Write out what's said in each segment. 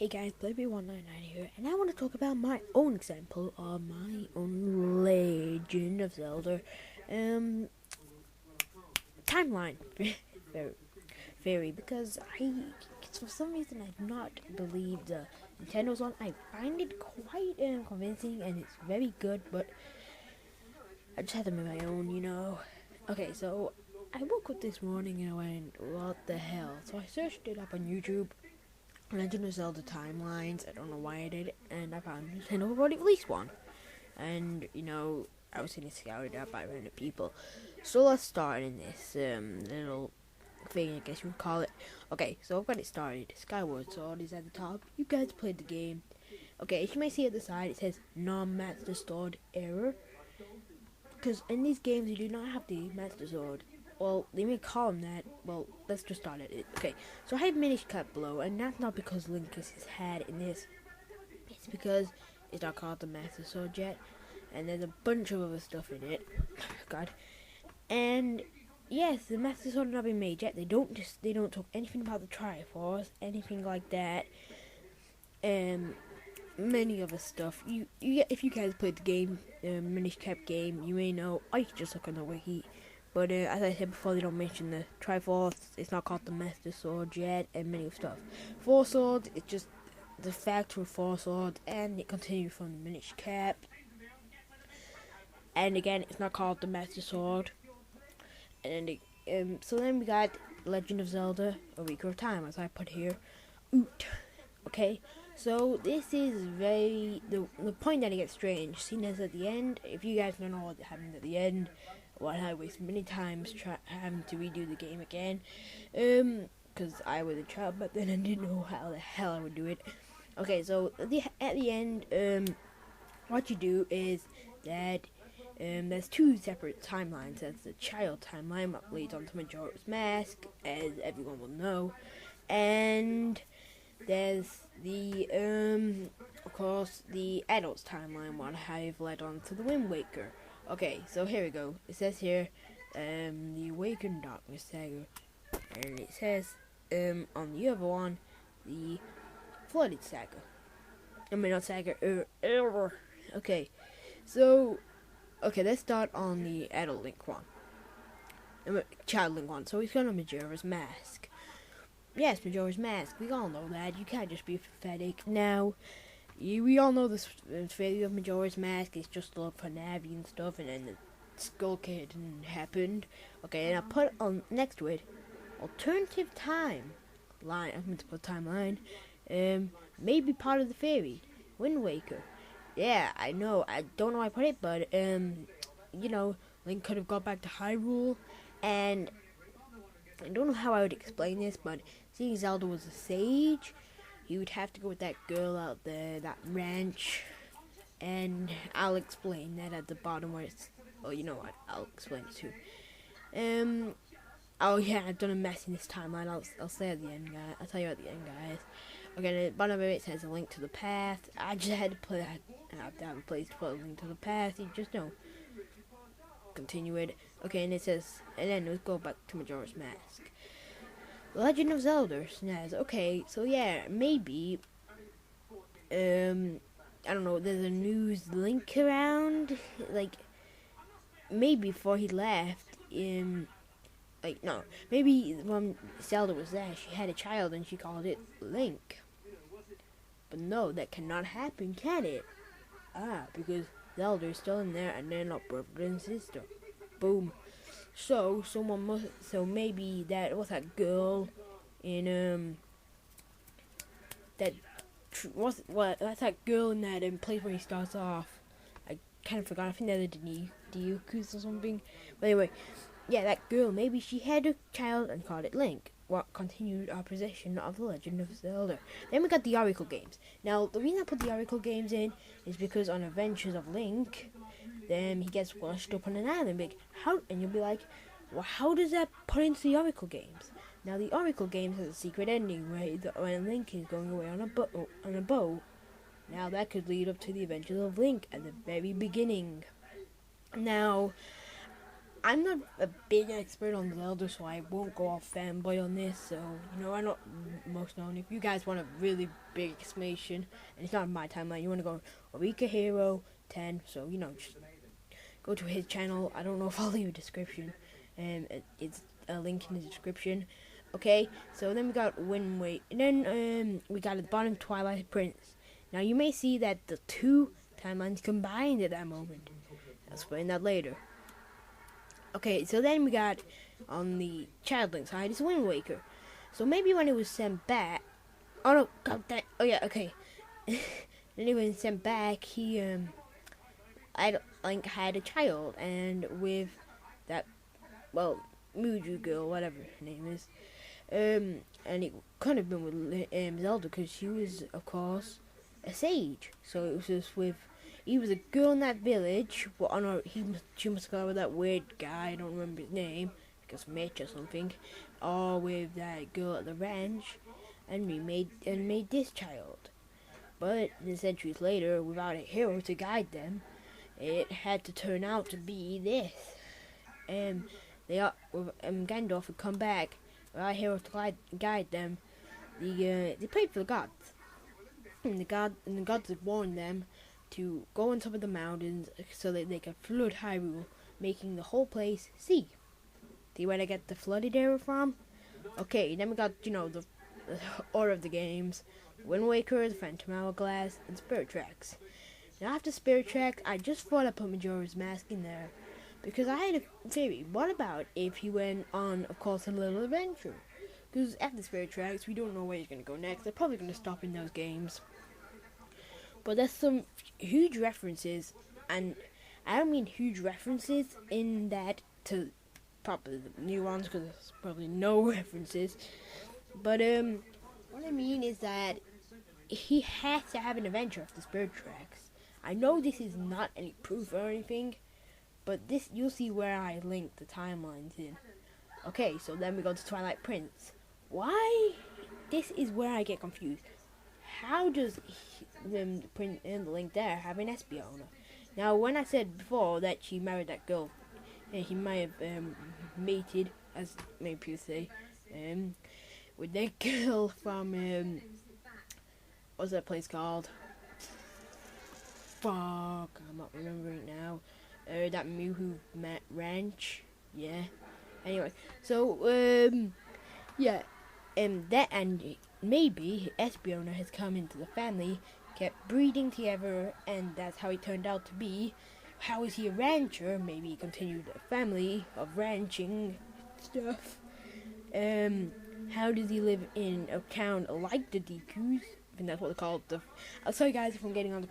Hey guys, Playboy199 here, and I want to talk about my own example of my own Legend of Zelda timeline theory, because for some reason, I do not believe the Nintendo's one. I find it quite convincing, and it's very good, but I just have to make my own. Okay, so I woke up this morning and I went, what the hell? So I searched it up on YouTube. Legend of Zelda timelines. I don't know why I did it, and I found Nintendo already released one. And I was getting scouted out by random people. So let's start in this little thing, I guess you would call it. Okay, so I've got it started. Skyward Sword is at the top. You guys played the game. Okay, as you may see at the side, it says non-Master Sword error. Because in these games, you do not have the Master Sword. Well, they may call him that. Well, let's just start at it. Okay, so I have Minish Cut below, and that's not because Link is his head in this. It's because it's not called the Master Sword yet, and there's a bunch of other stuff in it. God, and yes, the Master Sword has not been made yet. They don't talk anything about the Triforce, anything like that. Many other stuff. If you guys played the game, Minish Cap game, you may know. I could just look on the wiki. But as I said before, they don't mention the Triforce. It's not called the Master Sword yet, and many stuff. Four Swords, it's just the factory Four Swords, and it continues from the Minish Cap. And again, it's not called the Master Sword. And so then we got Legend of Zelda: A Ocarina of Time, as I put here. Oot. Okay, so this is the point that it gets strange. Seeing as at the end, if you guys don't know what happened at the end. Well, I wasted many times having to redo the game again, because I was a child, but then I didn't know how the hell I would do it. Okay, so at the end, what you do is that there's two separate timelines. That's the child timeline, what leads on to Majora's Mask, as everyone will know, and there's the of course, the adults timeline, what have led on to the Wind Waker. Okay, so here we go. It says here, the Awakened Darkness Saga, and it says, on the other one, the Flooded Saga. I mean, not Saga, Okay, so, let's start on the adult Link one. Child Link one. So he's got a Majora's Mask. Yes, Majora's Mask. We all know that. You can't just be pathetic. Now, we all know this failure of Majora's Mask is just to look for Navi and stuff, and then the Skull Kid happened. Okay, and I put on next to it alternative timeline. I'm going to put timeline. Maybe part of the fairy Wind Waker. Yeah, I know. I don't know why I put it, but Link could have got back to Hyrule, and I don't know how I would explain this, but seeing Zelda was a sage, you would have to go with that girl out there, that ranch, and I'll explain that at the bottom where it's, you know what, I'll explain it too. Oh yeah, I've done a mess in this timeline, I'll say at the end, guys, I'll tell you at the end, guys. Okay, at the bottom of it says a link to the past. I just had to put that, I have to have a place to put a link to the past, you just know. Continue it. Okay, and it says, and then let's go back to Majora's Mask. Legend of Zelda SNES. Okay, so yeah, maybe I don't know, there's a news link around, like maybe before he left, maybe when Zelda was there, she had a child and she called it Link. But no, that cannot happen, can it? Because Zelda is still in there and they're not brother and sister. Boom. So maybe that was that girl in that's that girl in that place where he starts off. I kind of forgot. I think they're the Diukus or something. But anyway, yeah, that girl. Maybe she had a child and called it Link. What continued our possession of the Legend of Zelda. Then we got the Oracle games. Now, the reason I put the Oracle games in is because on Adventures of Link, then he gets washed up on an island. And you'll be like, well, how does that put into the Oracle games? Now, the Oracle games has a secret ending when Link is going away on a boat. Now, that could lead up to the Adventures of Link at the very beginning. Now, I'm not a big expert on Zelda, so I won't go off fanboy on this. So, I'm not most known. If you guys want a really big explanation, and it's not my timeline, you want to go Eureka Hero 10, so, just go to his channel. I don't know if I'll leave a description. It's a link in the description. Okay, so then we got Wind Waker, and then we got at the bottom Twilight Prince. Now, you may see that the two timelines combined at that moment. I'll explain that later. Okay, so then we got on the Child Link side is Wind Waker. So maybe when it was sent back, oh no, God, okay. Then it was sent back, he Link had a child, and with that, Muju girl, whatever her name is, and it could have been with Zelda, because she was, of course, a sage. So it was just with. He was a girl in that village. Well, she must go with that weird guy. I don't remember his name. I guess Mitch or something. Or with that girl at the ranch, and made this child. But then centuries later, without a hero to guide them, it had to turn out to be this. Gandalf would come back without a hero to guide them. They prayed for the gods, and the gods had warned them to go on top of the mountains so that they could flood Hyrule, making the whole place sea. See where I get the flooded area from? Okay, then we got, the order of the games. Wind Waker, the Phantom Hourglass, and Spirit Tracks. Now after Spirit Tracks, I just thought I'd put Majora's Mask in there, because I had a theory. What about if he went on, of course, a little adventure? Because after Spirit Tracks, we don't know where he's going to go next. They're probably going to stop in those games. But there's some huge references, and I don't mean huge references in that to probably the new ones, because there's probably no references. But what I mean is that he has to have an adventure after Spirit Tracks. I know this is not any proof or anything, but this you'll see where I link the timelines in. Okay, so then we go to Twilight Prince. Why? This is where I get confused. How does the print in the link there have an Espeon? Now, when I said before that she married that girl, he might have mated, as many people say, with that girl from what's that place called? Fuck, I'm not remembering it now. That Muhu Ranch. Yeah. Anyway, so yeah, and maybe Espeon has come into the family, kept breeding together, and that's how he turned out to be. How is he a rancher? Maybe he continued a family of ranching stuff. How does he live in a town like the Dekus? I think that's what they call it. I'm sorry guys if I'm getting on the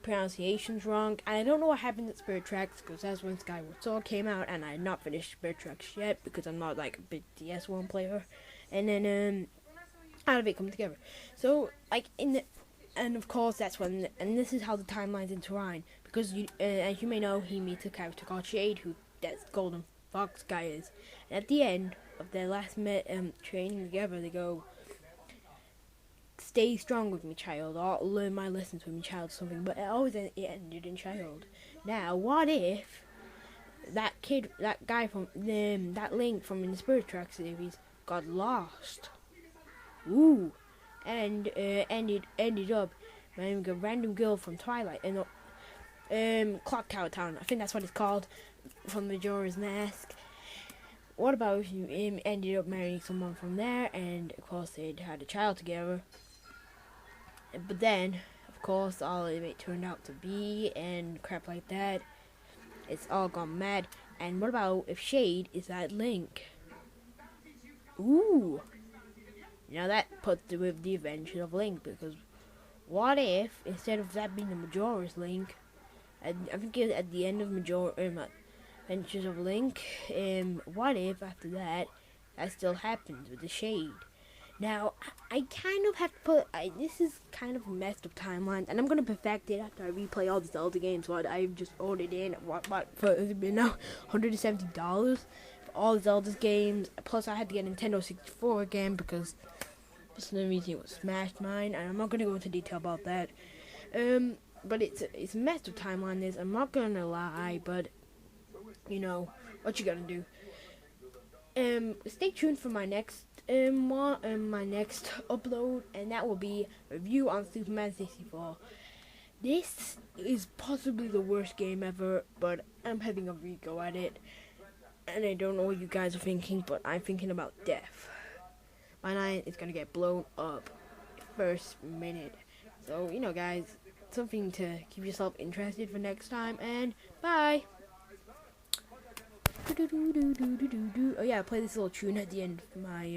pronunciations wrong. And I don't know what happened at Spirit Tracks, because that's when Skyward Sword came out, and I had not finished Spirit Tracks yet, because I'm not like a big DS1 player. And then how did it come together? So and of course that's when, and this is how the timelines intertwine, because as you may know, he meets a character called Shade, who that Golden Fox guy is. And at the end of their last training together, they go, "Stay strong with me, child," or "Learn my lessons with me, child," something. But it ended in child. Now, what if that guy from that Link from the Spirit Track series got lost? Ooh, and ended up marrying a random girl from Twilight and Clock Tower Town. I think that's what it's called, from Majora's Mask. What about if you ended up marrying someone from there, and of course they'd had a child together? But then, of course, all of it turned out to be, and crap like that. It's all gone mad. And what about if Shade is that Link? Ooh. Now that puts it with the Adventures of Link, because what if, instead of that being the Majora's Link, I think at the end of Adventures of Link, what if after that still happens with the Shade? Now, I kind of have to put, this is kind of a messed up timeline, and I'm going to perfect it after I replay all the Zelda games, what I've just ordered in, it's been now $170 for all Zelda's games, plus I had to get Nintendo 64 again, because for some reason it was smashed mine, and I'm not going to go into detail about that, but it's a messed up timeline, I'm not going to lie, but you know what you gotta do. Stay tuned for my next my next upload, and that will be a review on Superman 64. This is possibly the worst game ever, but I'm having a re-go at it, and I don't know what you guys are thinking, but I'm thinking about death. My line is gonna get blown up first minute. So, you know, guys, something to keep yourself interested for next time, and bye! Oh yeah, I play this little tune at the end of my